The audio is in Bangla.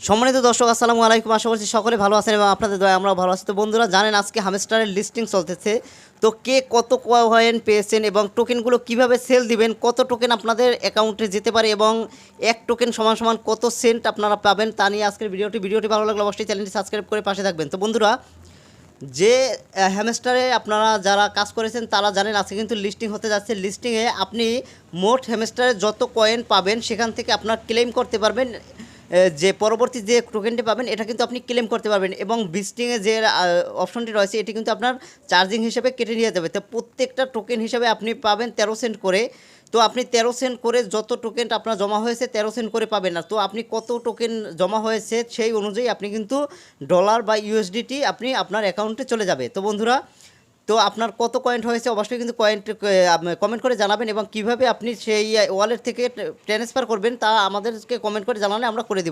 সম্মানিত দর্শক আসসালামু আলাইকুম। আশা করছি সকলে ভালো আছেন এবং আপনাদের দয়ায় আমরাও ভালো আছি। তো বন্ধুরা জানেন আজকে হামস্টারের লিস্টিং চলতেছে। তো কে কত কয়েন পেয়েছেন এবং টোকেনগুলো কিভাবে সেল দিবেন, কত টোকেন আপনাদের অ্যাকাউন্টে যেতে পারে এবং এক টোকেন সমান সমান কত সেন্ট আপনারা পাবেন তা নিয়ে আজকের ভিডিওটি ভালো লাগলে অবশ্যই চ্যানেলটি সাবস্ক্রাইব করে পাশে থাকবেন। তো বন্ধুরা যে হ্যামস্টারে আপনারা যারা কাজ করেছেন তারা জানেন আজকে কিন্তু লিস্টিং হতে যাচ্ছে। লিস্টিংয়ে আপনি মোট হ্যামস্টারে যত কয়েন পাবেন সেখান থেকে আপনার ক্লেম করতে পারবেন। যে পরবর্তী যে টোকেনটি পাবেন এটা কিন্তু আপনি ক্লেম করতে পারবেন এবং ভিজিটিংয়ে যে অপশনটি রয়েছে এটি কিন্তু আপনার চার্জিং হিসেবে কেটে নিয়ে যাবে। তো প্রত্যেকটা টোকেন হিসেবে আপনি পাবেন 13 সেন্ট করে। তো আপনি 13 সেন্ট করে যত টোকেন আপনার জমা হয়েছে 13 সেন্ট করে পাবেন না। তো আপনি কত টোকেন জমা হয়েছে সেই অনুযায়ী আপনি কিন্তু ডলার বা ইউএসডিটি আপনি আপনার অ্যাকাউন্টে চলে যাবে। তো বন্ধুরা তো আপনার কত কয়েন্ট হয়েছে অবশ্যই কিন্তু কমেন্ট করে জানাবেন এবং কিভাবে আপনি সেই ওয়ালেট থেকে ট্রান্সফার করবেন তা আমাদেরকে কমেন্ট করে জানালে আমরা করে দেব।